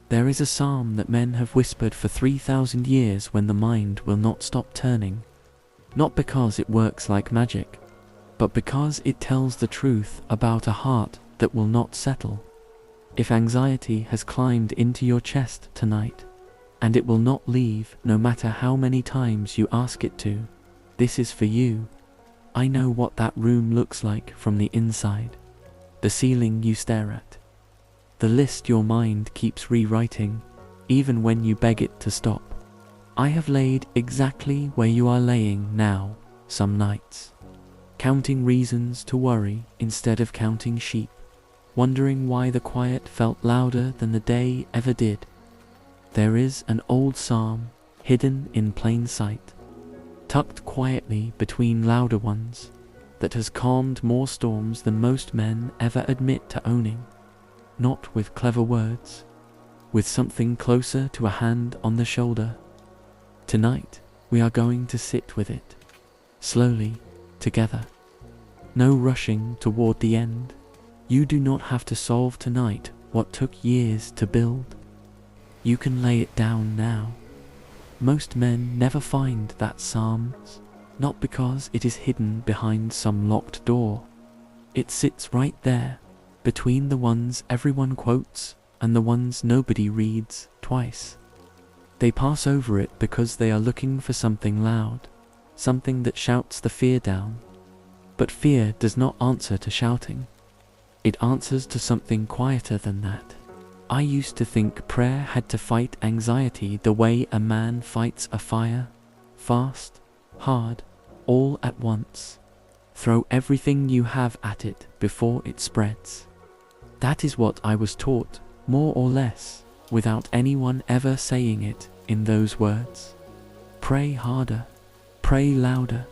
There is a psalm that men have whispered for 3,000 years when the mind will not stop turning, not because it works like magic, but because it tells the truth about a heart that will not settle. If anxiety has climbed into your chest tonight, and it will not leave no matter how many times you ask it to, this is for you. I know what that room looks like from the inside, the ceiling you stare at, the list your mind keeps rewriting, even when you beg it to stop. I have laid exactly where you are laying now, some nights, counting reasons to worry instead of counting sheep, wondering why the quiet felt louder than the day ever did. There is an old psalm hidden in plain sight, tucked quietly between louder ones, that has calmed more storms than most men ever admit to owning, not with clever words, with something closer to a hand on the shoulder. Tonight, we are going to sit with it, slowly, together. No rushing toward the end. You do not have to solve tonight what took years to build. You can lay it down now. Most men never find that psalms, not because it is hidden behind some locked door. It sits right there, between the ones everyone quotes and the ones nobody reads twice. They pass over it because they are looking for something loud, something that shouts the fear down. But fear does not answer to shouting. It answers to something quieter than that. I used to think prayer had to fight anxiety the way a man fights a fire, fast, hard, all at once. Throw everything you have at it before it spreads. That is what I was taught, more or less, without anyone ever saying it in those words. Pray harder, pray louder,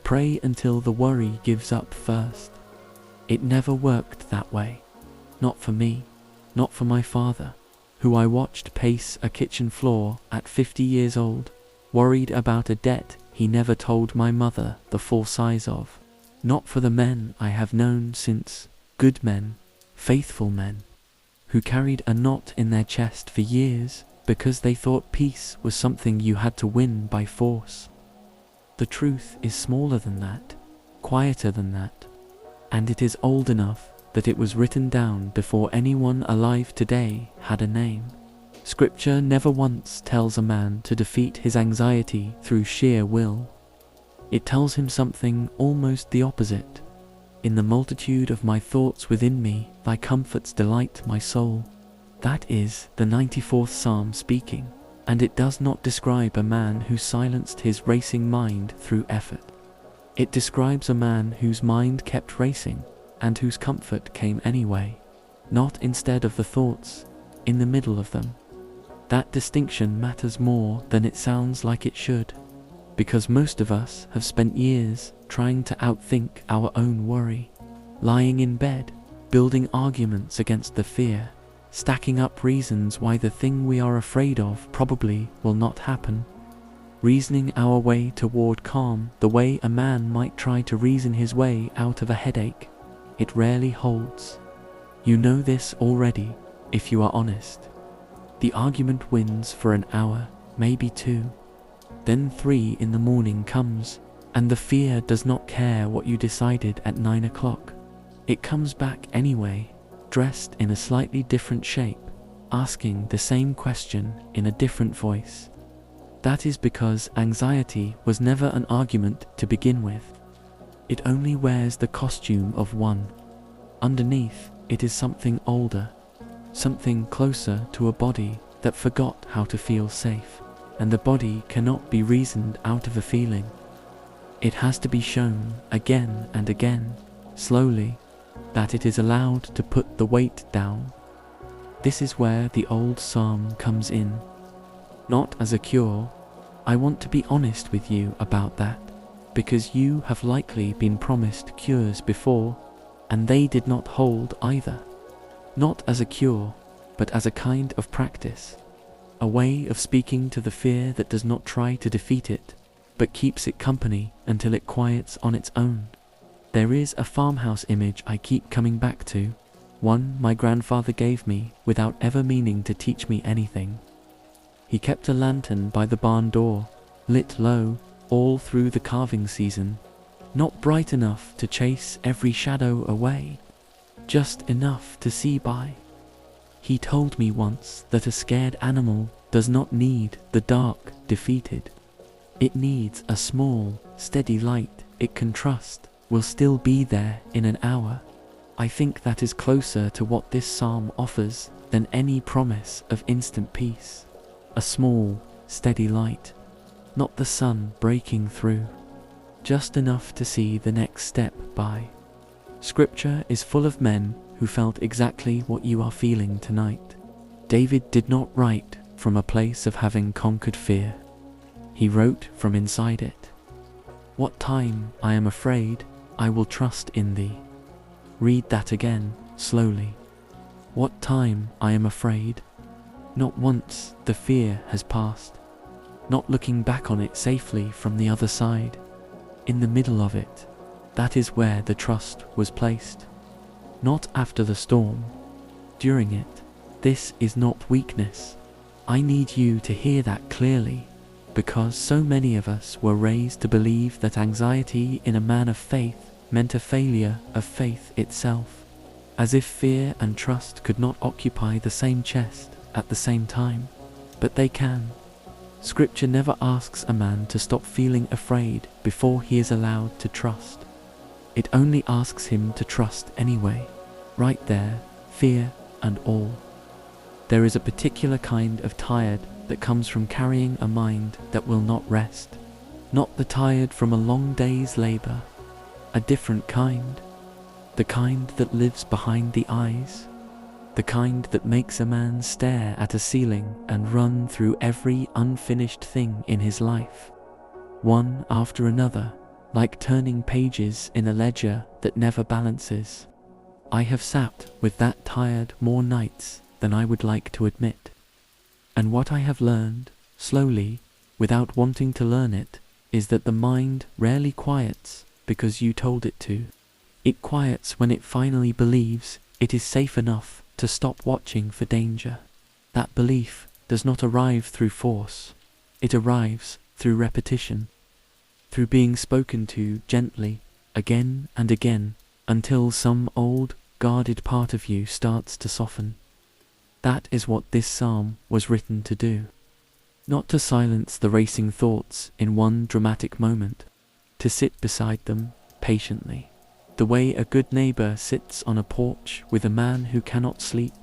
pray until the worry gives up first. It never worked that way. Not for me, not for my father, who I watched pace a kitchen floor at 50 years old, worried about a debt he never told my mother the full size of. Not for the men I have known since, good men, faithful men, who carried a knot in their chest for years because they thought peace was something you had to win by force. The truth is smaller than that, quieter than that, and it is old enough that it was written down before anyone alive today had a name. Scripture never once tells a man to defeat his anxiety through sheer will. It tells him something almost the opposite. In the multitude of my thoughts within me, thy comforts delight my soul. That is the 94th Psalm speaking, and it does not describe a man who silenced his racing mind through effort. It describes a man whose mind kept racing, and whose comfort came anyway, not instead of the thoughts, in the middle of them. That distinction matters more than it sounds like it should, because most of us have spent years trying to outthink our own worry, lying in bed, building arguments against the fear, stacking up reasons why the thing we are afraid of probably will not happen, reasoning our way toward calm the way a man might try to reason his way out of a headache. It rarely holds. You know this already, if you are honest. The argument wins for an hour, maybe 2. Then 3 in the morning comes, and the fear does not care what you decided at 9 o'clock. It comes back anyway, dressed in a slightly different shape, asking the same question in a different voice. That is because anxiety was never an argument to begin with. It only wears the costume of one. Underneath, it is something older, something closer to a body that forgot how to feel safe, and the body cannot be reasoned out of a feeling. It has to be shown again and again, slowly, that it is allowed to put the weight down. This is where the old psalm comes in. Not as a cure. I want to be honest with you about that, because you have likely been promised cures before, and they did not hold either. Not as a cure, but as a kind of practice, a way of speaking to the fear that does not try to defeat it, but keeps it company until it quiets on its own. There is a farmhouse image I keep coming back to, one my grandfather gave me without ever meaning to teach me anything. He kept a lantern by the barn door, lit low, all through the calving season, not bright enough to chase every shadow away, just enough to see by. He told me once that a scared animal does not need the dark defeated. It needs a small, steady light it can trust will still be there in an hour. I think that is closer to what this psalm offers than any promise of instant peace. A small, steady light, not the sun breaking through, just enough to see the next step by. Scripture is full of men who felt exactly what you are feeling tonight. David did not write from a place of having conquered fear. He wrote from inside it. What time I am afraid, I will trust in thee. Read that again, slowly. What time I am afraid, not once the fear has passed, not looking back on it safely from the other side. In the middle of it, that is where the trust was placed. Not after the storm, during it. This is not weakness. I need you to hear that clearly, because so many of us were raised to believe that anxiety in a man of faith meant a failure of faith itself, as if fear and trust could not occupy the same chest at the same time, but they can. Scripture never asks a man to stop feeling afraid before he is allowed to trust. It only asks him to trust anyway, right there, fear and all. There is a particular kind of tired that comes from carrying a mind that will not rest, not the tired from a long day's labor, a different kind, the kind that lives behind the eyes, the kind that makes a man stare at a ceiling and run through every unfinished thing in his life, one after another, like turning pages in a ledger that never balances. I have sat with that tired more nights than I would like to admit. And what I have learned, slowly, without wanting to learn it, is that the mind rarely quiets because you told it to. It quiets when it finally believes it is safe enough to stop watching for danger. That belief does not arrive through force. It arrives through repetition, through being spoken to gently, again and again, until some old, guarded part of you starts to soften. That is what this psalm was written to do. Not to silence the racing thoughts in one dramatic moment, to sit beside them patiently, the way a good neighbor sits on a porch with a man who cannot sleep,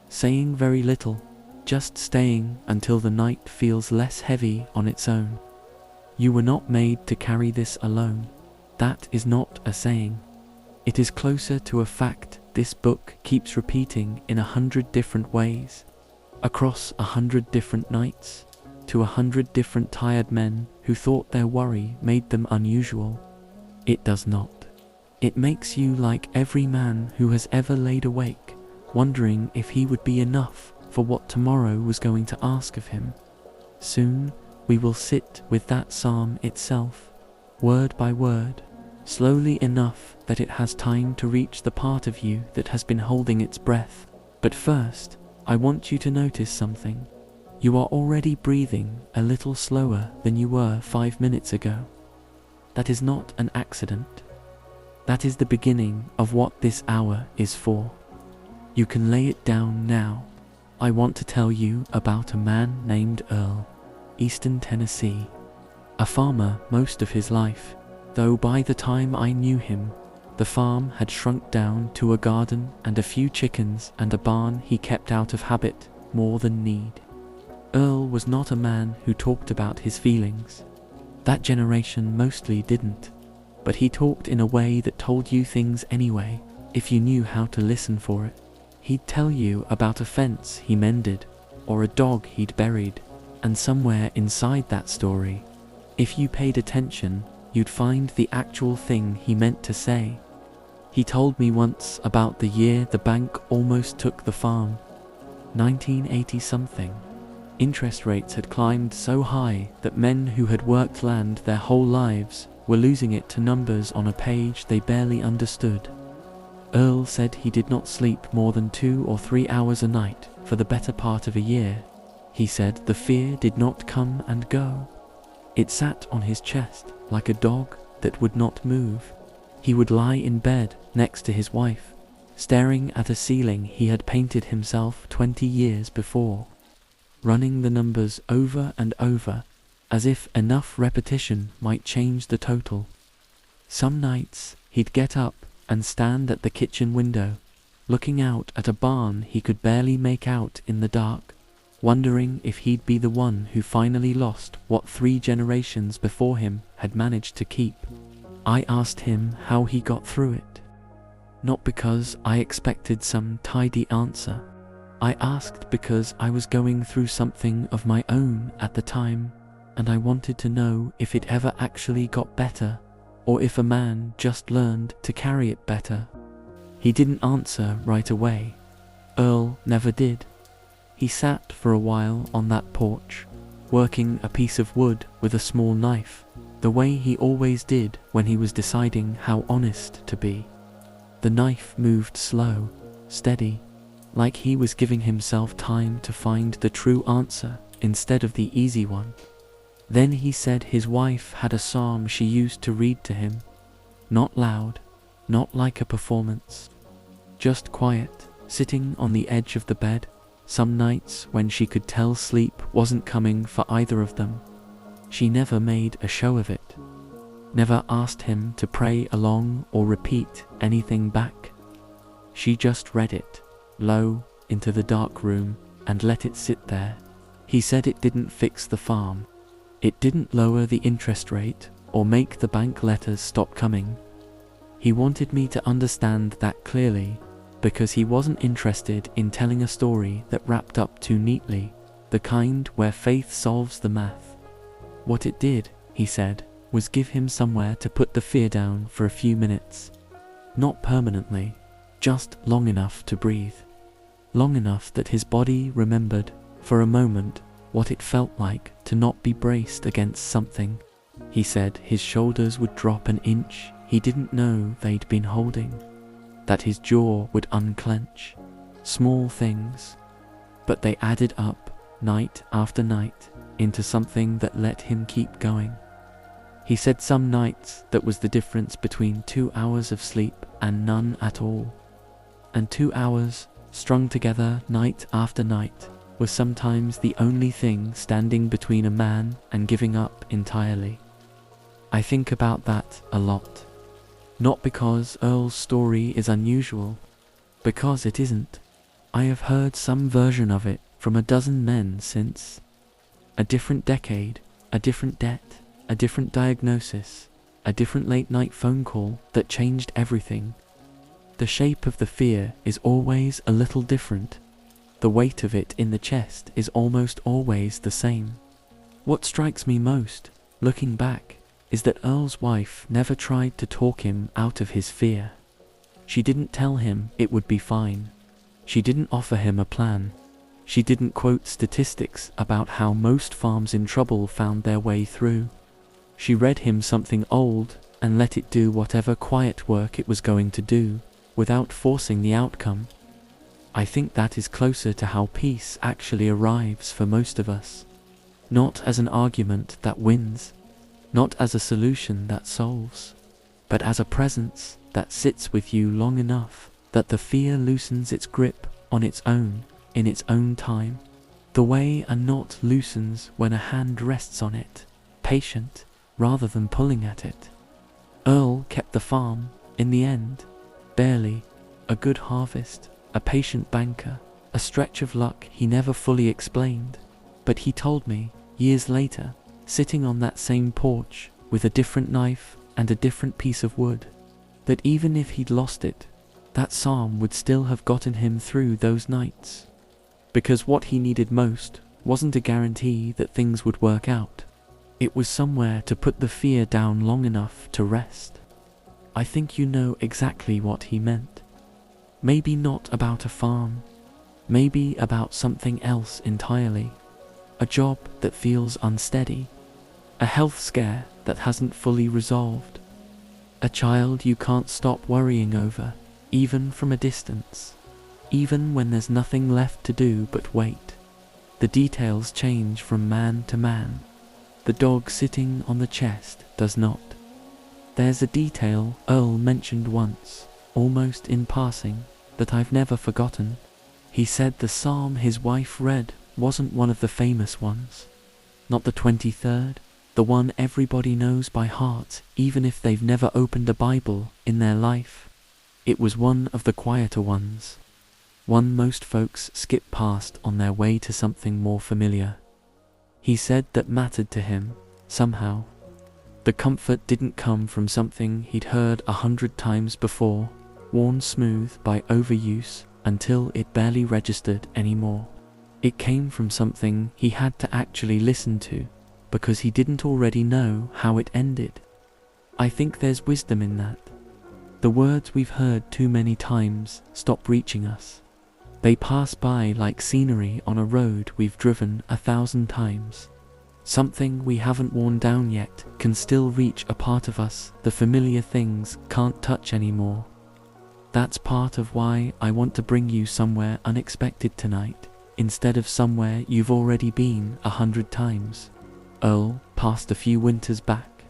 saying very little, just staying until the night feels less heavy on its own. You were not made to carry this alone. That is not a saying. It is closer to a fact this book keeps repeating in 100 different ways, across 100 different nights, to 100 different tired men who thought their worry made them unusual. It does not. It makes you like every man who has ever laid awake, wondering if he would be enough for what tomorrow was going to ask of him. Soon we will sit with that psalm itself, word by word, slowly enough that it has time to reach the part of you that has been holding its breath. But first, I want you to notice something. You are already breathing a little slower than you were 5 minutes ago. That is not an accident. That is the beginning of what this hour is for. You can lay it down now. I want to tell you about a man named Earl, Eastern Tennessee, a farmer most of his life, though by the time I knew him, the farm had shrunk down to a garden and a few chickens and a barn he kept out of habit more than need. Earl was not a man who talked about his feelings. That generation mostly didn't, but he talked in a way that told you things anyway, if you knew how to listen for it. He'd tell you about a fence he mended, or a dog he'd buried, and somewhere inside that story, if you paid attention, you'd find the actual thing he meant to say. He told me once about the year the bank almost took the farm, 1980-something. Interest rates had climbed so high that men who had worked land their whole lives were losing it to numbers on a page they barely understood. Earl said he did not sleep more than 2 or 3 hours a night for the better part of a year. He said the fear did not come and go. It sat on his chest like a dog that would not move. He would lie in bed next to his wife, staring at a ceiling he had painted himself 20 years before, running the numbers over and over, as if enough repetition might change the total. Some nights he'd get up and stand at the kitchen window, looking out at a barn he could barely make out in the dark, wondering if he'd be the one who finally lost what 3 generations before him had managed to keep. I asked him how he got through it. Not because I expected some tidy answer. I asked because I was going through something of my own at the time, and I wanted to know if it ever actually got better, or if a man just learned to carry it better. He didn't answer right away. Earl never did. He sat for a while on that porch, working a piece of wood with a small knife, the way he always did when he was deciding how honest to be. The knife moved slow, steady, like he was giving himself time to find the true answer instead of the easy one. Then he said his wife had a psalm she used to read to him. Not loud, not like a performance. Just quiet, sitting on the edge of the bed, some nights when she could tell sleep wasn't coming for either of them. She never made a show of it. Never asked him to pray along or repeat anything back. She just read it, low, into the dark room, and let it sit there. He said it didn't fix the farm. It didn't lower the interest rate or make the bank letters stop coming. He wanted me to understand that clearly, because he wasn't interested in telling a story that wrapped up too neatly, the kind where faith solves the math. What it did, he said, was give him somewhere to put the fear down for a few minutes. Not permanently, just long enough to breathe. Long enough that his body remembered, for a moment, what it felt like to not be braced against something. He said his shoulders would drop an inch he didn't know they'd been holding, that his jaw would unclench. Small things, but they added up, night after night, into something that let him keep going. He said some nights that was the difference between 2 hours of sleep and none at all. And 2 hours, strung together night after night, was sometimes the only thing standing between a man and giving up entirely. I think about that a lot. Not because Earl's story is unusual, because it isn't. I have heard some version of it from a dozen men since. A different decade, a different debt, a different diagnosis, a different late-night phone call that changed everything. The shape of the fear is always a little different. The weight of it in the chest is almost always the same. What strikes me most, looking back, is that Earl's wife never tried to talk him out of his fear. She didn't tell him it would be fine. She didn't offer him a plan. She didn't quote statistics about how most farms in trouble found their way through. She read him something old and let it do whatever quiet work it was going to do, without forcing the outcome. I think that is closer to how peace actually arrives for most of us. Not as an argument that wins, not as a solution that solves, but as a presence that sits with you long enough that the fear loosens its grip on its own, in its own time, the way a knot loosens when a hand rests on it, patient, rather than pulling at it. Earl kept the farm, in the end, barely, a good harvest, a patient banker, a stretch of luck he never fully explained, but he told me, years later, sitting on that same porch, with a different knife and a different piece of wood, that even if he'd lost it, that psalm would still have gotten him through those nights. Because what he needed most wasn't a guarantee that things would work out. It was somewhere to put the fear down long enough to rest. I think you know exactly what he meant. Maybe not about a farm, maybe about something else entirely. A job that feels unsteady, a health scare that hasn't fully resolved, a child you can't stop worrying over, even from a distance, even when there's nothing left to do but wait. The details change from man to man. The dog sitting on the chest does not. There's a detail Earl mentioned once, almost in passing, that I've never forgotten. He said the psalm his wife read wasn't one of the famous ones. Not the 23rd, the one everybody knows by heart, even if they've never opened a Bible in their life. It was one of the quieter ones. One most folks skip past on their way to something more familiar. He said that mattered to him, somehow. The comfort didn't come from something he'd heard 100 times before, worn smooth by overuse until it barely registered anymore. It came from something he had to actually listen to, because he didn't already know how it ended. I think there's wisdom in that. The words we've heard too many times stop reaching us. They pass by like scenery on a road we've driven 1,000 times. Something we haven't worn down yet can still reach a part of us the familiar things can't touch anymore. That's part of why I want to bring you somewhere unexpected tonight, instead of somewhere you've already been 100 times. Earl passed a few winters back.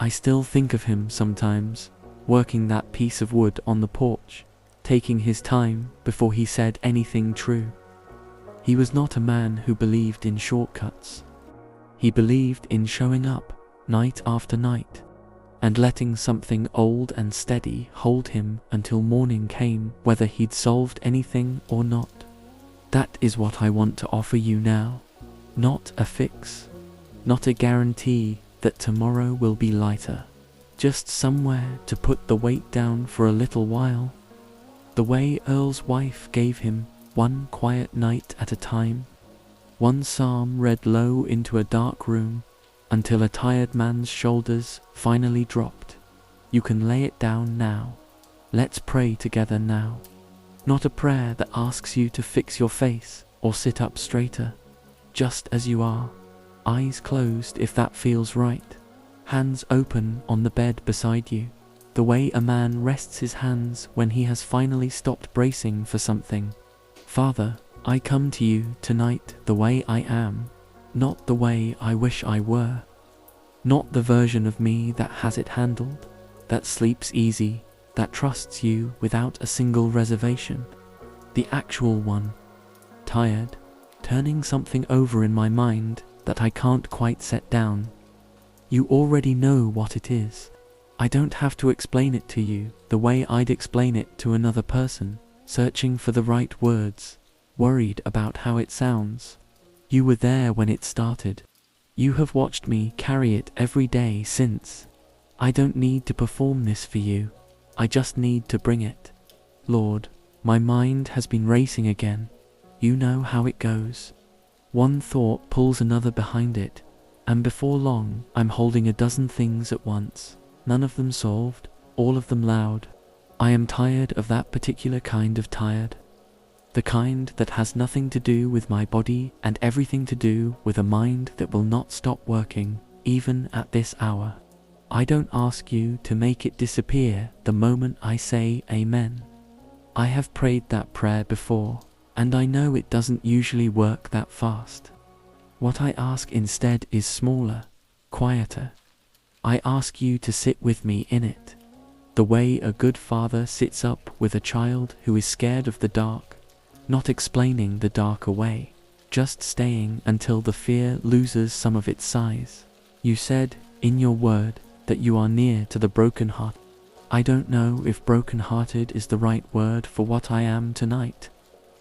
I still think of him sometimes, working that piece of wood on the porch, taking his time before he said anything true. He was not a man who believed in shortcuts. He believed in showing up, night after night, and letting something old and steady hold him until morning came, whether he'd solved anything or not. That is what I want to offer you now. Not a fix. Not a guarantee that tomorrow will be lighter. Just somewhere to put the weight down for a little while. The way Earl's wife gave him, one quiet night at a time. One psalm read low into a dark room, until a tired man's shoulders finally dropped. You can lay it down now. Let's pray together now. Not a prayer that asks you to fix your face or sit up straighter. Just as you are. Eyes closed if that feels right. Hands open on the bed beside you. The way a man rests his hands when he has finally stopped bracing for something. Father, I come to you tonight the way I am, not the way I wish I were. Not the version of me that has it handled, that sleeps easy, that trusts you without a single reservation. The actual one. Tired, turning something over in my mind that I can't quite set down. You already know what it is. I don't have to explain it to you the way I'd explain it to another person, searching for the right words, worried about how it sounds. You were there when it started. You have watched me carry it every day since. I don't need to perform this for you. I just need to bring it. Lord, my mind has been racing again. You know how it goes. One thought pulls another behind it, and before long I'm holding a dozen things at once, none of them solved, all of them loud. I am tired of that particular kind of tired. The kind that has nothing to do with my body and everything to do with a mind that will not stop working, even at this hour. I don't ask you to make it disappear the moment I say amen. I have prayed that prayer before, and I know it doesn't usually work that fast. What I ask instead is smaller, quieter. I ask you to sit with me in it, the way a good father sits up with a child who is scared of the dark, not explaining the dark away, just staying until the fear loses some of its size. You said, in your word, that you are near to the broken heart. I don't know if broken-hearted is the right word for what I am tonight.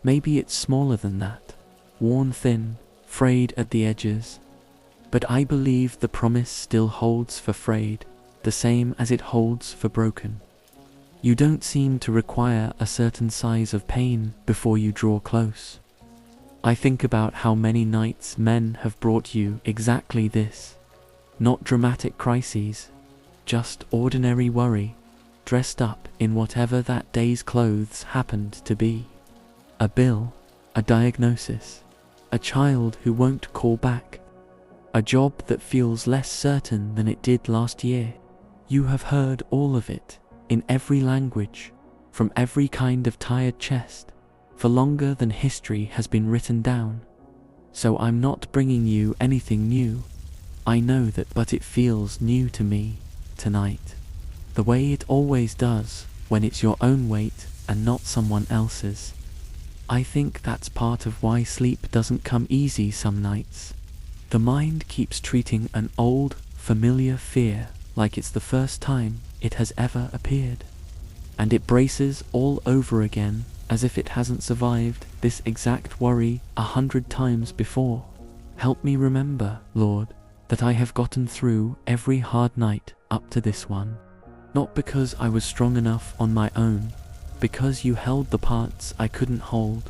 Maybe it's smaller than that, worn thin, frayed at the edges. But I believe the promise still holds for frayed, the same as it holds for broken. You don't seem to require a certain size of pain before you draw close. I think about how many nights men have brought you exactly this. Not dramatic crises, just ordinary worry, dressed up in whatever that day's clothes happened to be. A bill, a diagnosis, a child who won't call back, a job that feels less certain than it did last year. You have heard all of it, in every language, from every kind of tired chest, for longer than history has been written down. So I'm not bringing you anything new. I know that, but it feels new to me tonight, the way it always does when it's your own weight and not someone else's. I think that's part of why sleep doesn't come easy some nights. The mind keeps treating an old, familiar fear like it's the first time it has ever appeared, and it braces all over again as if it hasn't survived this exact worry 100 times before. Help me remember, Lord, that I have gotten through every hard night up to this one, not because I was strong enough on my own, because you held the parts I couldn't hold.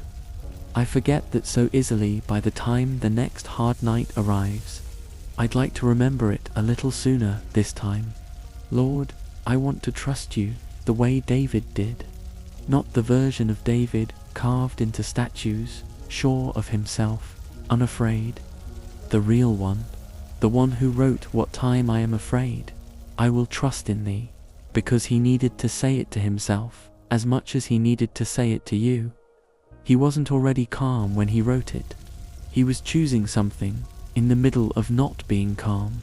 I forget that so easily by the time the next hard night arrives. I'd like to remember it a little sooner this time. Lord, I want to trust you the way David did, not the version of David carved into statues, sure of himself, unafraid. The real one, the one who wrote "What time I am afraid, I will trust in thee," because he needed to say it to himself as much as he needed to say it to you. He wasn't already calm when he wrote it. He was choosing something in the middle of not being calm.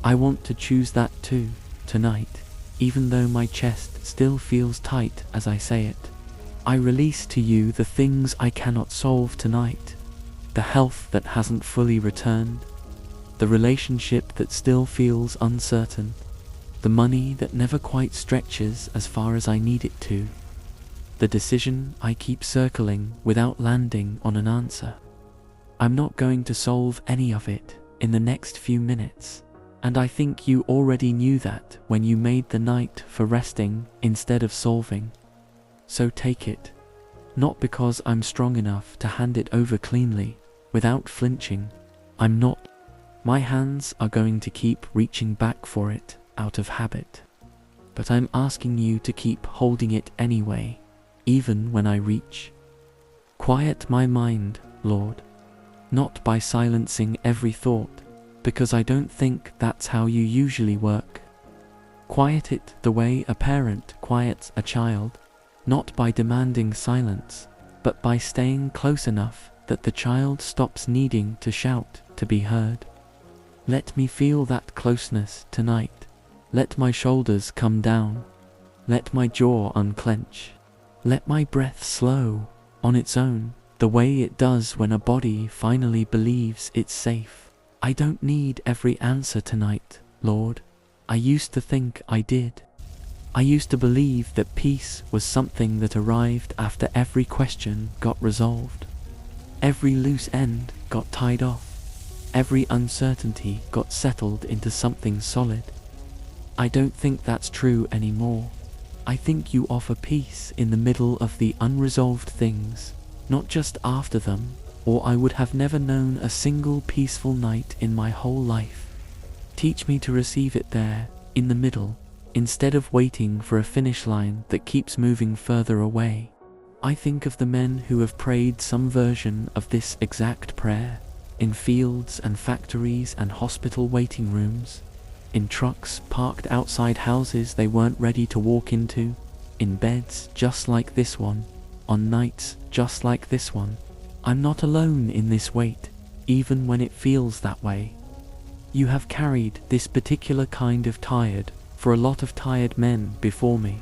I want to choose that too, tonight, even though my chest still feels tight as I say it. I release to you the things I cannot solve tonight, the health that hasn't fully returned, the relationship that still feels uncertain, the money that never quite stretches as far as I need it to, the decision I keep circling without landing on an answer. I'm not going to solve any of it in the next few minutes, and I think you already knew that when you made the night for resting instead of solving. So take it, not because I'm strong enough to hand it over cleanly, without flinching. I'm not. My hands are going to keep reaching back for it out of habit, but I'm asking you to keep holding it anyway, even when I reach. Quiet my mind, Lord, not by silencing every thought, because I don't think that's how you usually work. Quiet it the way a parent quiets a child, not by demanding silence, but by staying close enough that the child stops needing to shout to be heard. Let me feel that closeness tonight. Let my shoulders come down. Let my jaw unclench. Let my breath slow on its own, the way it does when a body finally believes it's safe. I don't need every answer tonight, Lord. I used to think I did. I used to believe that peace was something that arrived after every question got resolved. Every loose end got tied off. Every uncertainty got settled into something solid. I don't think that's true anymore. I think you offer peace in the middle of the unresolved things, not just after them, or I would have never known a single peaceful night in my whole life. Teach me to receive it there, in the middle, instead of waiting for a finish line that keeps moving further away. I think of the men who have prayed some version of this exact prayer, in fields and factories and hospital waiting rooms, in trucks parked outside houses they weren't ready to walk into, in beds just like this one, on nights just like this one. I'm not alone in this weight, even when it feels that way. You have carried this particular kind of tired for a lot of tired men before me.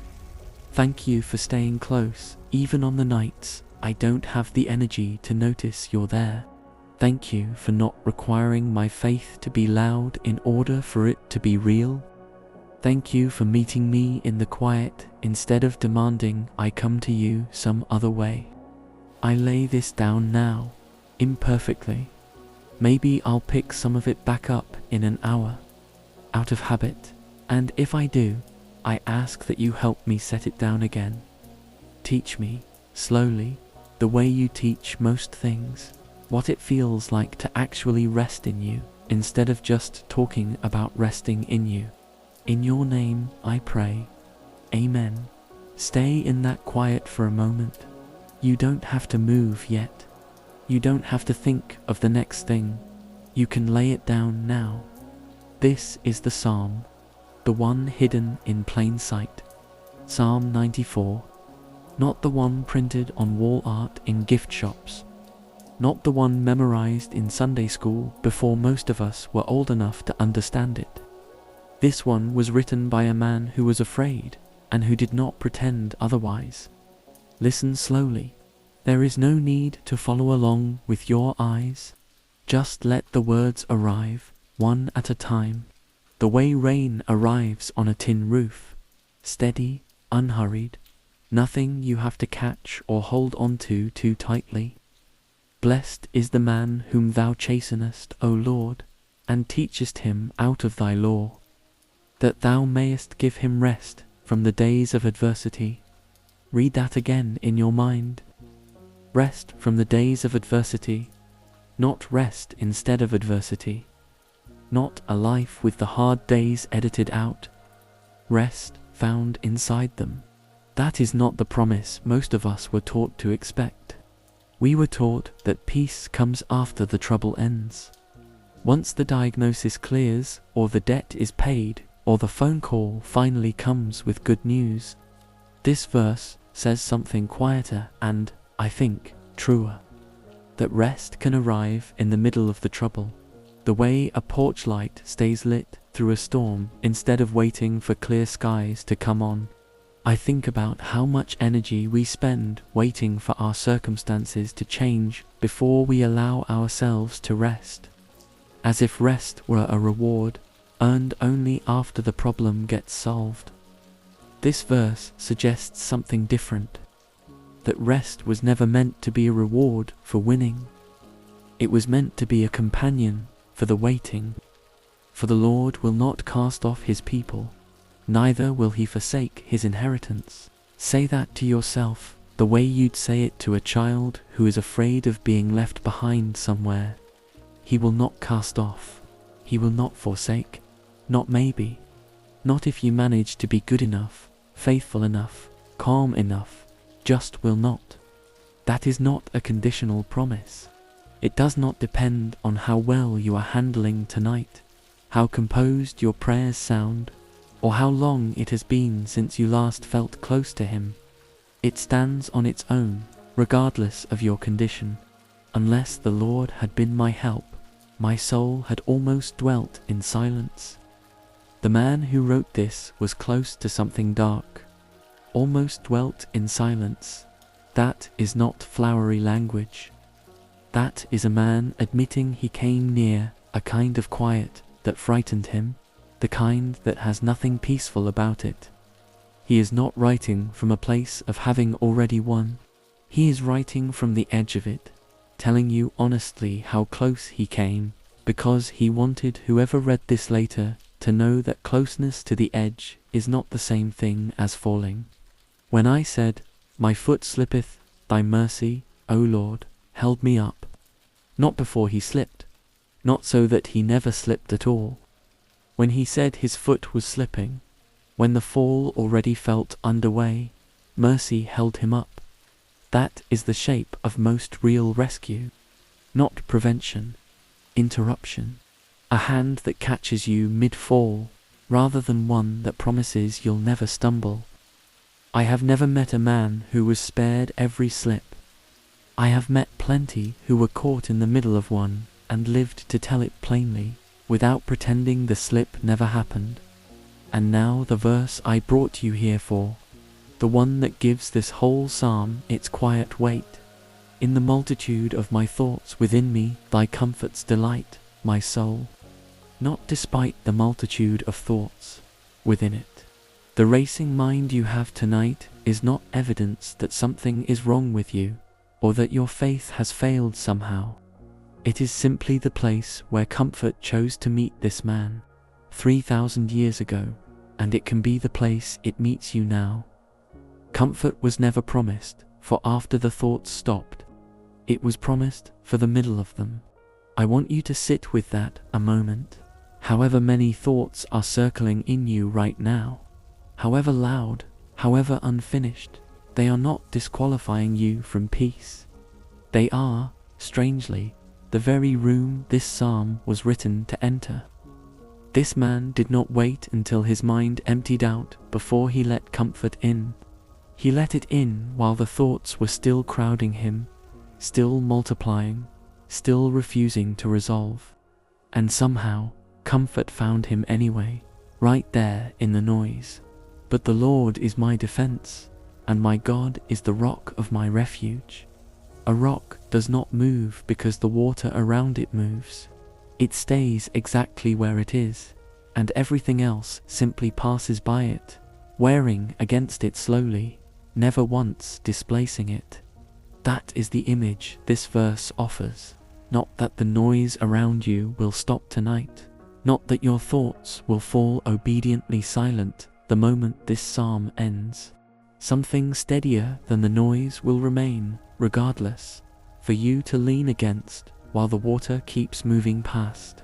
Thank you for staying close, even on the nights I don't have the energy to notice you're there. Thank you for not requiring my faith to be loud in order for it to be real. Thank you for meeting me in the quiet instead of demanding I come to you some other way. I lay this down now, imperfectly. Maybe I'll pick some of it back up in an hour, out of habit, and if I do, I ask that you help me set it down again. Teach me, slowly, the way you teach most things, what it feels like to actually rest in you, instead of just talking about resting in you. In your name I pray. Amen. Stay in that quiet for a moment. You don't have to move yet. You don't have to think of the next thing. You can lay it down now. This is the Psalm, the one hidden in plain sight. Psalm 94, not the one printed on wall art in gift shops, not the one memorized in Sunday school before most of us were old enough to understand it. This one was written by a man who was afraid and who did not pretend otherwise. Listen slowly. There is no need to follow along with your eyes. Just let the words arrive, one at a time, the way rain arrives on a tin roof, steady, unhurried, nothing you have to catch or hold on to too tightly. Blessed is the man whom thou chastenest, O Lord, and teachest him out of thy law, that thou mayest give him rest from the days of adversity. Read that again in your mind. Rest from the days of adversity, not rest instead of adversity, not a life with the hard days edited out, rest found inside them. That is not the promise most of us were taught to expect. We were taught that peace comes after the trouble ends. Once the diagnosis clears, or the debt is paid, or the phone call finally comes with good news. This verse says something quieter and, I think, truer. That rest can arrive in the middle of the trouble, the way a porch light stays lit through a storm instead of waiting for clear skies to come on. I think about how much energy we spend waiting for our circumstances to change before we allow ourselves to rest, as if rest were a reward earned only after the problem gets solved. This verse suggests something different, that rest was never meant to be a reward for winning. It was meant to be a companion for the waiting. For the Lord will not cast off his people, neither will he forsake his inheritance. Say that to yourself the way you'd say it to a child who is afraid of being left behind somewhere. He will not cast off. He will not forsake. Not maybe. Not if you manage to be good enough, faithful enough, calm enough. Just will not. That is not a conditional promise. It does not depend on how well you are handling tonight, how composed your prayers sound, or how long it has been since you last felt close to him. It stands on its own, regardless of your condition. Unless the Lord had been my help, my soul had almost dwelt in silence. The man who wrote this was close to something dark, almost dwelt in silence. That is not flowery language. That is a man admitting he came near a kind of quiet that frightened him, the kind that has nothing peaceful about it. He is not writing from a place of having already won. He is writing from the edge of it, telling you honestly how close he came, because he wanted whoever read this later to know that closeness to the edge is not the same thing as falling. When I said, "My foot slippeth, thy mercy, O Lord, held me up," not before he slipped, not so that he never slipped at all. When he said his foot was slipping, when the fall already felt underway, mercy held him up. That is the shape of most real rescue, not prevention, interruption. A hand that catches you mid-fall, rather than one that promises you'll never stumble. I have never met a man who was spared every slip. I have met plenty who were caught in the middle of one and lived to tell it plainly, without pretending the slip never happened. And now the verse I brought you here for, the one that gives this whole psalm its quiet weight. In the multitude of my thoughts within me, thy comforts delight, my soul. Not despite the multitude of thoughts within it. The racing mind you have tonight is not evidence that something is wrong with you, or that your faith has failed somehow. It is simply the place where comfort chose to meet this man 3,000 years ago, and it can be the place it meets you now. Comfort was never promised for after the thoughts stopped. It was promised for the middle of them. I want you to sit with that a moment. However many thoughts are circling in you right now, however loud, however unfinished, they are not disqualifying you from peace. They are, strangely, the very room this psalm was written to enter. This man did not wait until his mind emptied out before he let comfort in. He let it in while the thoughts were still crowding him, still multiplying, still refusing to resolve. And somehow, comfort found him anyway, right there in the noise. But the Lord is my defense, and my God is the rock of my refuge. A rock does not move because the water around it moves. It stays exactly where it is, and everything else simply passes by it, wearing against it slowly, never once displacing it. That is the image this verse offers. Not that the noise around you will stop tonight, not that your thoughts will fall obediently silent the moment this psalm ends. Something steadier than the noise will remain, regardless, for you to lean against while the water keeps moving past.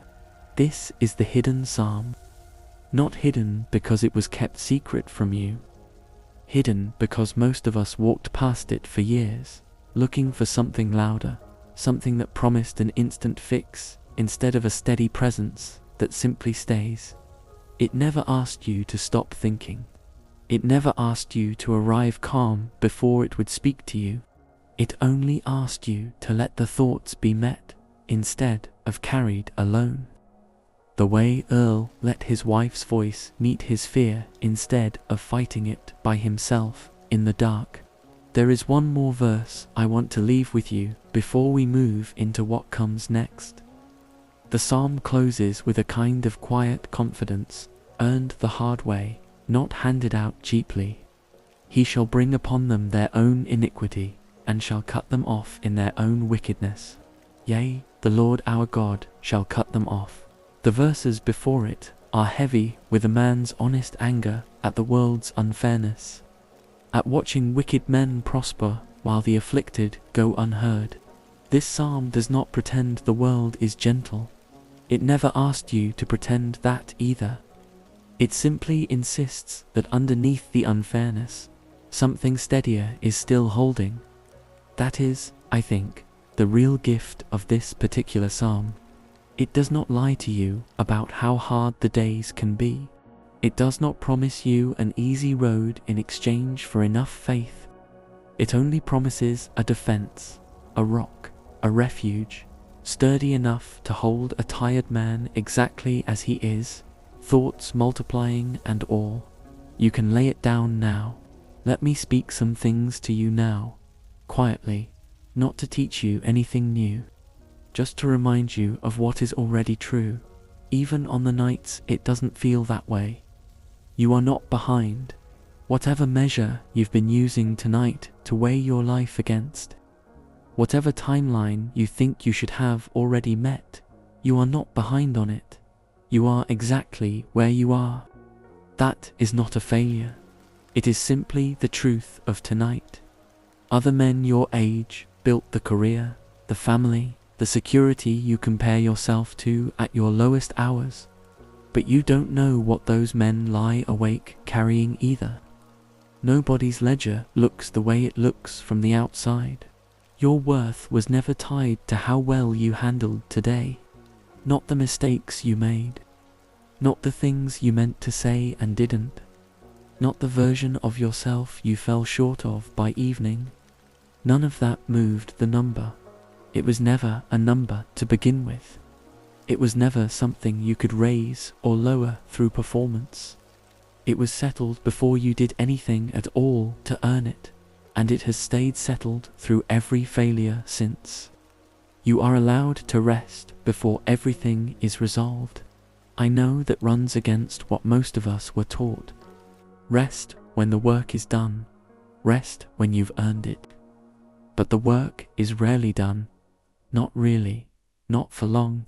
This is the hidden psalm. Not hidden because it was kept secret from you. Hidden because most of us walked past it for years, looking for something louder, something that promised an instant fix instead of a steady presence that simply stays. It never asked you to stop thinking. It never asked you to arrive calm before it would speak to you. It only asked you to let the thoughts be met instead of carried alone. The way Earl let his wife's voice meet his fear instead of fighting it by himself in the dark. There is one more verse I want to leave with you before we move into what comes next. The psalm closes with a kind of quiet confidence, earned the hard way, not handed out cheaply. He shall bring upon them their own iniquity, and shall cut them off in their own wickedness. Yea, the Lord our God shall cut them off. The verses before it are heavy with a man's honest anger at the world's unfairness, at watching wicked men prosper while the afflicted go unheard. This psalm does not pretend the world is gentle. It never asked you to pretend that either. It simply insists that underneath the unfairness, something steadier is still holding. That is, I think, the real gift of this particular psalm. It does not lie to you about how hard the days can be. It does not promise you an easy road in exchange for enough faith. It only promises a defense, a rock, a refuge, sturdy enough to hold a tired man exactly as he is, thoughts multiplying and all. You can lay it down now. Let me speak some things to you now, quietly, not to teach you anything new, just to remind you of what is already true, even on the nights it doesn't feel that way. You are not behind. Whatever measure you've been using tonight to weigh your life against, whatever timeline you think you should have already met, you are not behind on it. You are exactly where you are. That is not a failure. It is simply the truth of tonight. Other men your age built the career, the family, the security you compare yourself to at your lowest hours. But you don't know what those men lie awake carrying either. Nobody's ledger looks the way it looks from the outside. Your worth was never tied to how well you handled today. Not the mistakes you made. Not the things you meant to say and didn't. Not the version of yourself you fell short of by evening. None of that moved the number. It was never a number to begin with. It was never something you could raise or lower through performance. It was settled before you did anything at all to earn it, and it has stayed settled through every failure since. You are allowed to rest before everything is resolved. I know that runs against what most of us were taught. Rest when the work is done. Rest when you've earned it. But the work is rarely done. Not really. Not for long.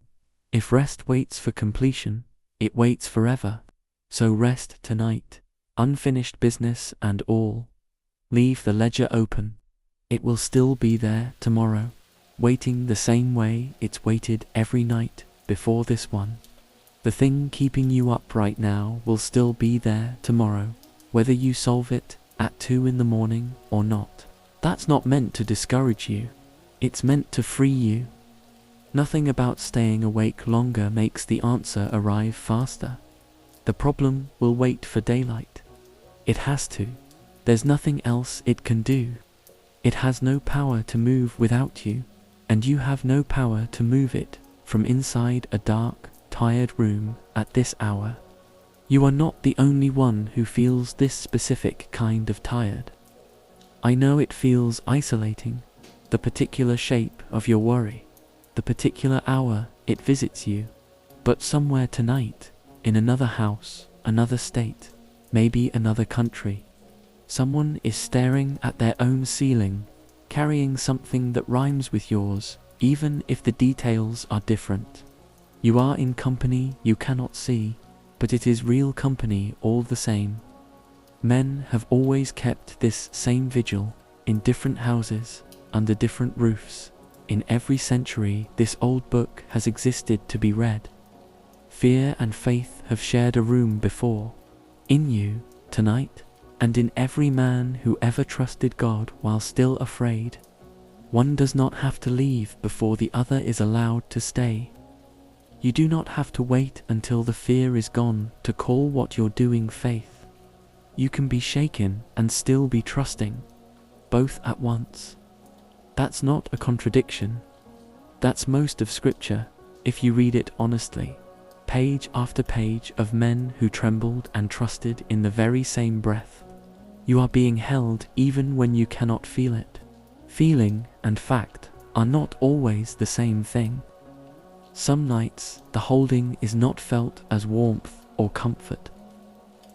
If rest waits for completion, it waits forever. So rest tonight. Unfinished business and all. Leave the ledger open. It will still be there tomorrow, waiting the same way it's waited every night before this one. The thing keeping you up right now will still be there tomorrow, whether you solve it at 2 in the morning or not. That's not meant to discourage you. It's meant to free you. Nothing about staying awake longer makes the answer arrive faster. The problem will wait for daylight. It has to. There's nothing else it can do. It has no power to move without you, and you have no power to move it from inside a dark, tired room at this hour. You are not the only one who feels this specific kind of tired. I know it feels isolating, the particular shape of your worry, the particular hour it visits you, but somewhere tonight, in another house, another state, maybe another country, someone is staring at their own ceiling, carrying something that rhymes with yours, even if the details are different. You are in company you cannot see, but it is real company all the same. Men have always kept this same vigil, in different houses, under different roofs. In every century this old book has existed to be read. Fear and faith have shared a room before. In you, tonight, and in every man who ever trusted God while still afraid. One does not have to leave before the other is allowed to stay. You do not have to wait until the fear is gone to call what you're doing faith. You can be shaken and still be trusting, both at once. That's not a contradiction. That's most of Scripture, if you read it honestly. Page after page of men who trembled and trusted in the very same breath. You are being held even when you cannot feel it. Feeling and fact are not always the same thing. Some nights the holding is not felt as warmth or comfort.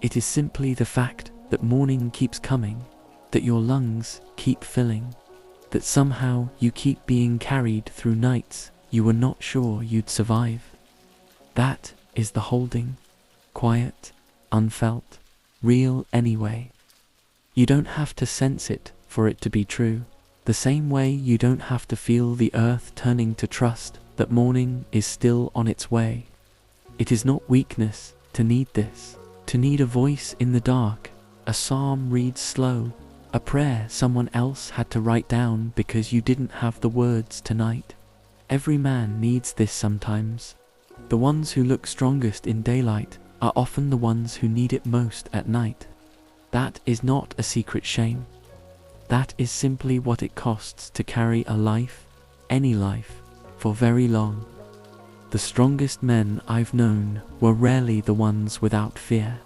It is simply the fact that morning keeps coming, that your lungs keep filling, that somehow you keep being carried through nights you were not sure you'd survive. That is the holding, quiet, unfelt, real anyway. You don't have to sense it for it to be true, the same way you don't have to feel the earth turning to trust that morning is still on its way. It is not weakness to need this, to need a voice in the dark, a psalm read slow, a prayer someone else had to write down because you didn't have the words tonight. Every man needs this sometimes. The ones who look strongest in daylight are often the ones who need it most at night. That is not a secret shame. That is simply what it costs to carry a life, any life, for very long. The strongest men I've known were rarely the ones without fear.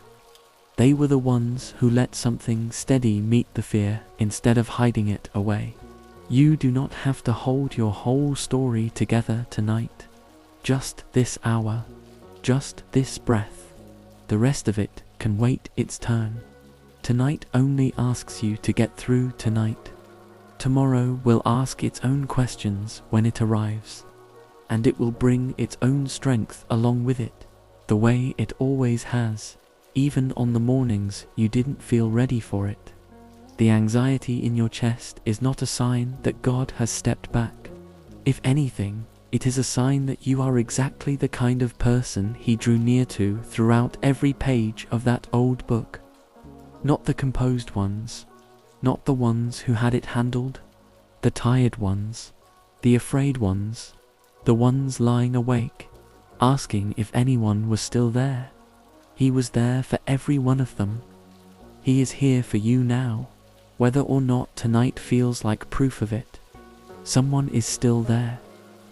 They were the ones who let something steady meet the fear instead of hiding it away. You do not have to hold your whole story together tonight. Just this hour, just this breath. The rest of it can wait its turn. Tonight only asks you to get through tonight. Tomorrow will ask its own questions when it arrives, and it will bring its own strength along with it, the way it always has, even on the mornings you didn't feel ready for it. The anxiety in your chest is not a sign that God has stepped back. If anything, it is a sign that you are exactly the kind of person He drew near to throughout every page of that old book. Not the composed ones, not the ones who had it handled, the tired ones, the afraid ones, the ones lying awake, asking if anyone was still there. He was there for every one of them. He is here for you now, whether or not tonight feels like proof of it. Someone is still there.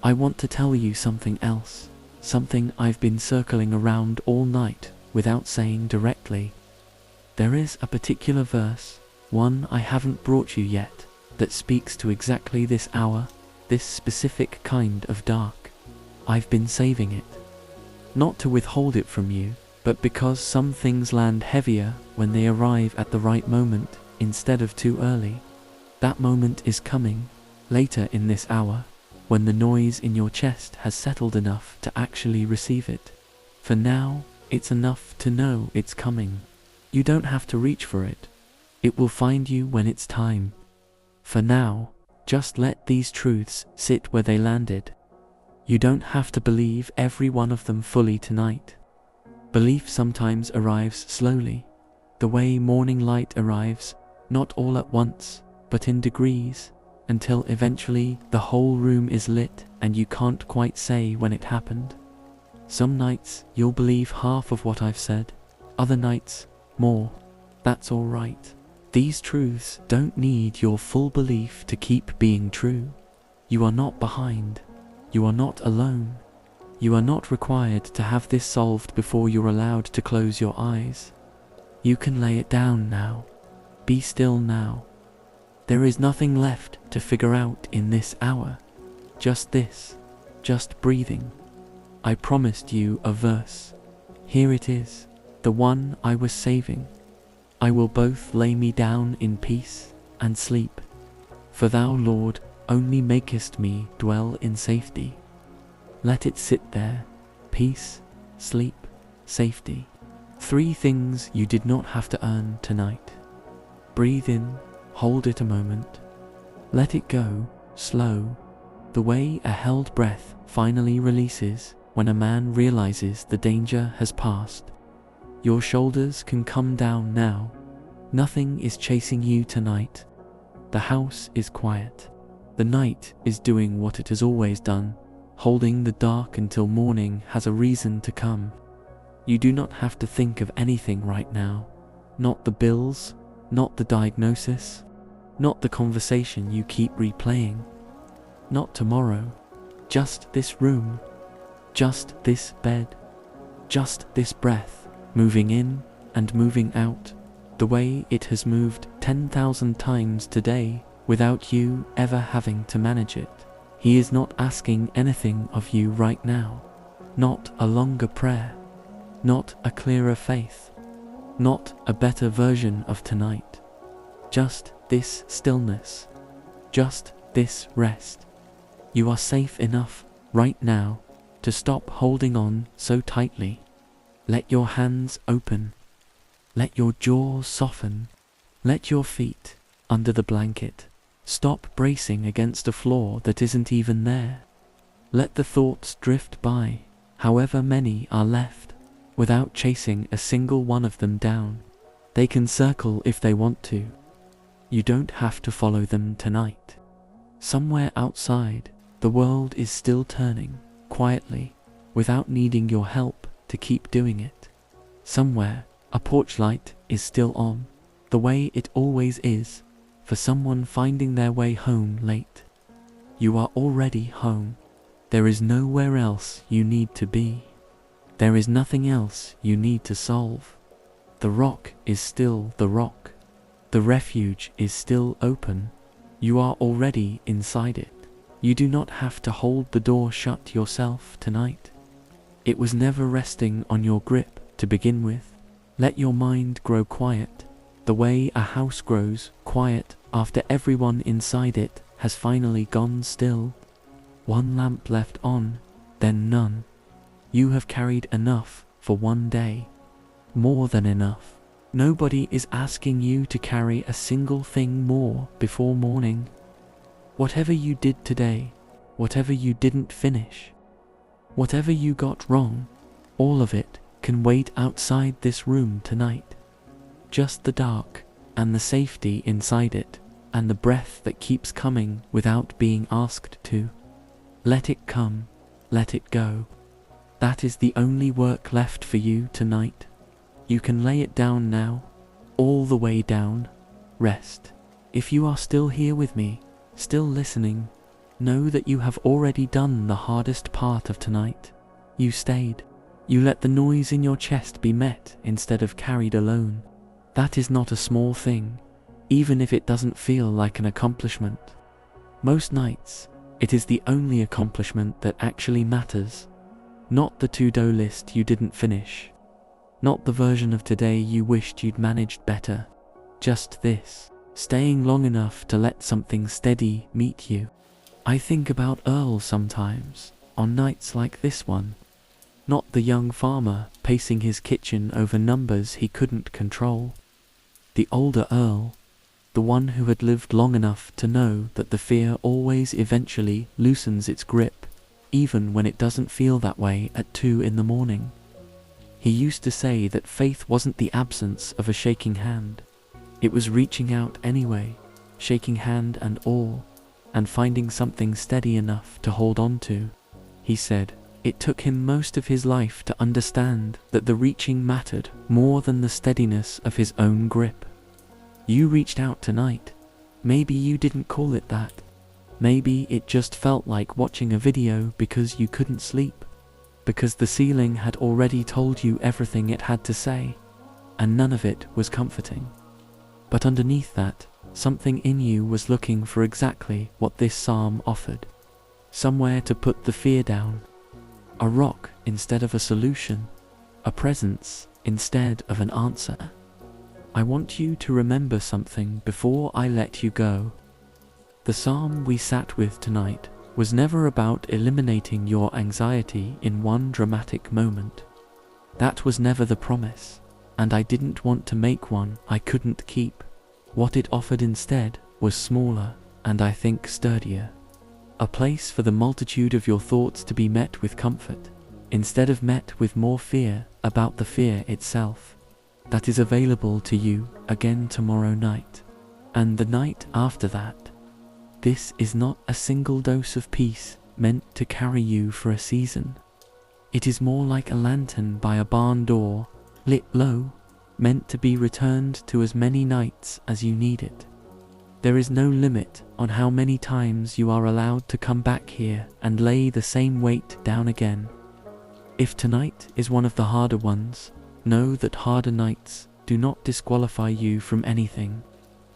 I want to tell you something else, something I've been circling around all night without saying directly. There is a particular verse, one I haven't brought you yet, that speaks to exactly this hour, this specific kind of dark. I've been saving it. Not to withhold it from you, but because some things land heavier when they arrive at the right moment instead of too early. That moment is coming, later in this hour, when the noise in your chest has settled enough to actually receive it. For now, it's enough to know it's coming. You don't have to reach for it. It will find you when it's time. For now, just let these truths sit where they landed. You don't have to believe every one of them fully tonight. Belief sometimes arrives slowly, the way morning light arrives, not all at once, but in degrees, until eventually the whole room is lit and you can't quite say when it happened. Some nights you'll believe half of what I've said, other nights more. That's all right. These truths don't need your full belief to keep being true. You are not behind. You are not alone. You are not required to have this solved before you're allowed to close your eyes. You can lay it down now. Be still now. There is nothing left to figure out in this hour. Just this. Just breathing. I promised you a verse. Here it is, the one I was saving. I will both lay me down in peace and sleep. For thou, Lord, only makest me dwell in safety. Let it sit there, peace, sleep, safety. 3 things you did not have to earn tonight. Breathe in, hold it a moment. Let it go, slow, the way a held breath finally releases when a man realizes the danger has passed. Your shoulders can come down now. Nothing is chasing you tonight. The house is quiet. The night is doing what it has always done, holding the dark until morning has a reason to come. You do not have to think of anything right now. Not the bills, not the diagnosis, not the conversation you keep replaying. Not tomorrow. Just this room. Just this bed. Just this breath, moving in and moving out, the way it has moved 10,000 times today without you ever having to manage it. He is not asking anything of you right now. Not a longer prayer. Not a clearer faith. Not a better version of tonight. Just this stillness. Just this rest. You are safe enough right now to stop holding on so tightly. Let your hands open. Let your jaw soften. Let your feet under the blanket. Stop bracing against a floor that isn't even there. Let the thoughts drift by, however many are left, without chasing a single one of them down. They can circle if they want to. You don't have to follow them tonight. Somewhere outside, the world is still turning, quietly, without needing your help to keep doing it. Somewhere, a porch light is still on, the way it always is, for someone finding their way home late. You are already home. There is nowhere else you need to be. There is nothing else you need to solve. The rock is still the rock. The refuge is still open. You are already inside it. You do not have to hold the door shut yourself tonight. It was never resting on your grip to begin with. Let your mind grow quiet, the way a house grows quiet after everyone inside it has finally gone still. One lamp left on, then none. You have carried enough for one day. More than enough. Nobody is asking you to carry a single thing more before morning. Whatever you did today, whatever you didn't finish, whatever you got wrong, all of it can wait outside this room tonight. Just the dark, and the safety inside it, and the breath that keeps coming without being asked to. Let it come, let it go. That is the only work left for you tonight. You can lay it down now, all the way down. Rest. If you are still here with me, still listening, know that you have already done the hardest part of tonight. You stayed. You let the noise in your chest be met instead of carried alone. That is not a small thing, even if it doesn't feel like an accomplishment. Most nights, it is the only accomplishment that actually matters. Not the to-do list you didn't finish. Not the version of today you wished you'd managed better. Just this, staying long enough to let something steady meet you. I think about Earl sometimes, on nights like this one. Not the young farmer pacing his kitchen over numbers he couldn't control. The older Earl, the one who had lived long enough to know that the fear always eventually loosens its grip, even when it doesn't feel that way at 2 in the morning. He used to say that faith wasn't the absence of a shaking hand. It was reaching out anyway, shaking hand and all, and finding something steady enough to hold on to. He said, it took him most of his life to understand that the reaching mattered more than the steadiness of his own grip. You reached out tonight. Maybe you didn't call it that. Maybe it just felt like watching a video because you couldn't sleep. Because the ceiling had already told you everything it had to say, and none of it was comforting. But underneath that, something in you was looking for exactly what this psalm offered. Somewhere to put the fear down. A rock instead of a solution. A presence instead of an answer. I want you to remember something before I let you go. The psalm we sat with tonight was never about eliminating your anxiety in one dramatic moment. That was never the promise, and I didn't want to make one I couldn't keep. What it offered instead was smaller, and I think sturdier. A place for the multitude of your thoughts to be met with comfort, instead of met with more fear about the fear itself. That is available to you again tomorrow night, and the night after that. This is not a single dose of peace meant to carry you for a season. It is more like a lantern by a barn door, lit low, meant to be returned to as many nights as you need it. There is no limit on how many times you are allowed to come back here and lay the same weight down again. If tonight is one of the harder ones, know that harder nights do not disqualify you from anything.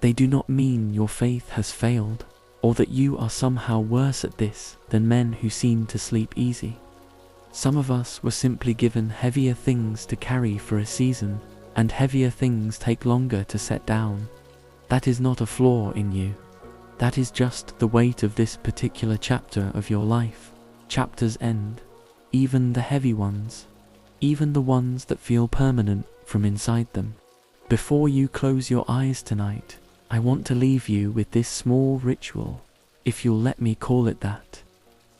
They do not mean your faith has failed, or that you are somehow worse at this than men who seem to sleep easy. Some of us were simply given heavier things to carry for a season, and heavier things take longer to set down. That is not a flaw in you. That is just the weight of this particular chapter of your life. Chapters end, even the heavy ones, even the ones that feel permanent from inside them. Before you close your eyes tonight, I want to leave you with this small ritual, if you'll let me call it that.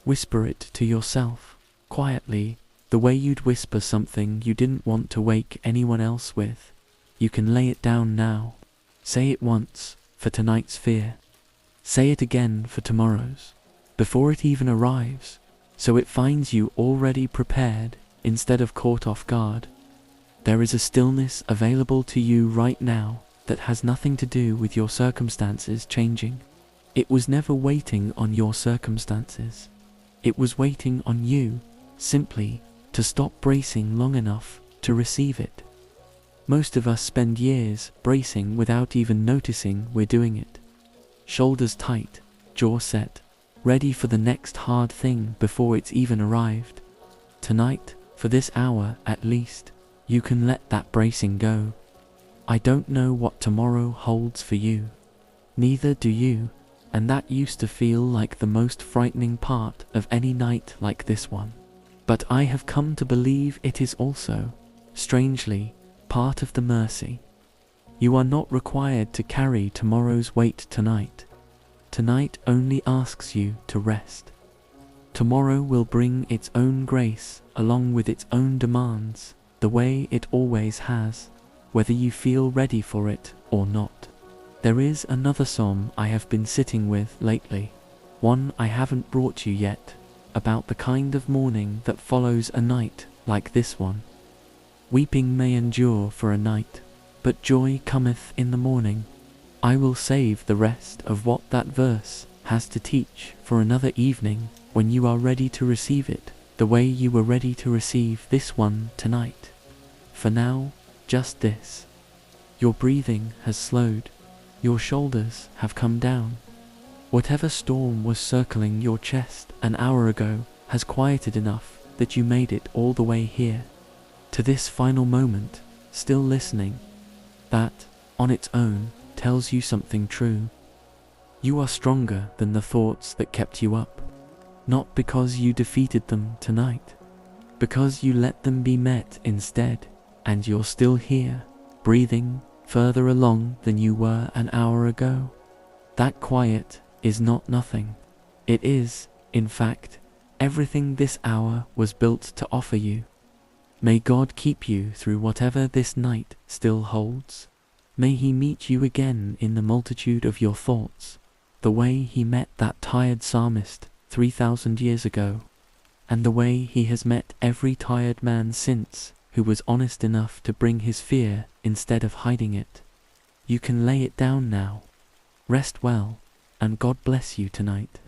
Whisper it to yourself, quietly, the way you'd whisper something you didn't want to wake anyone else with. You can lay it down now. Say it once, for tonight's fear. Say it again for tomorrow's, before it even arrives, so it finds you already prepared instead of caught off guard. There is a stillness available to you right now that has nothing to do with your circumstances changing. It was never waiting on your circumstances. It was waiting on you, simply, to stop bracing long enough to receive it. Most of us spend years bracing without even noticing we're doing it. Shoulders tight, jaw set, ready for the next hard thing before it's even arrived. Tonight, for this hour at least, you can let that bracing go. I don't know what tomorrow holds for you. Neither do you, and that used to feel like the most frightening part of any night like this one. But I have come to believe it is also, strangely, part of the mercy. You are not required to carry tomorrow's weight tonight. Tonight only asks you to rest. Tomorrow will bring its own grace along with its own demands, the way it always has, whether you feel ready for it or not. There is another psalm I have been sitting with lately, one I haven't brought you yet, about the kind of mourning that follows a night like this one. Weeping may endure for a night, but joy cometh in the morning. I will save the rest of what that verse has to teach for another evening when you are ready to receive it, the way you were ready to receive this one tonight. For now, just this. Your breathing has slowed. Your shoulders have come down. Whatever storm was circling your chest an hour ago has quieted enough that you made it all the way here, to this final moment, still listening. That, on its own, tells you something true. You are stronger than the thoughts that kept you up, not because you defeated them tonight, because you let them be met instead, and you're still here, breathing further along than you were an hour ago. That quiet is not nothing. It is, in fact, everything this hour was built to offer you. May God keep you through whatever this night still holds. May He meet you again in the multitude of your thoughts, the way He met that tired psalmist 3,000 years ago, and the way He has met every tired man since who was honest enough to bring his fear instead of hiding it. You can lay it down now. Rest well, and God bless you tonight.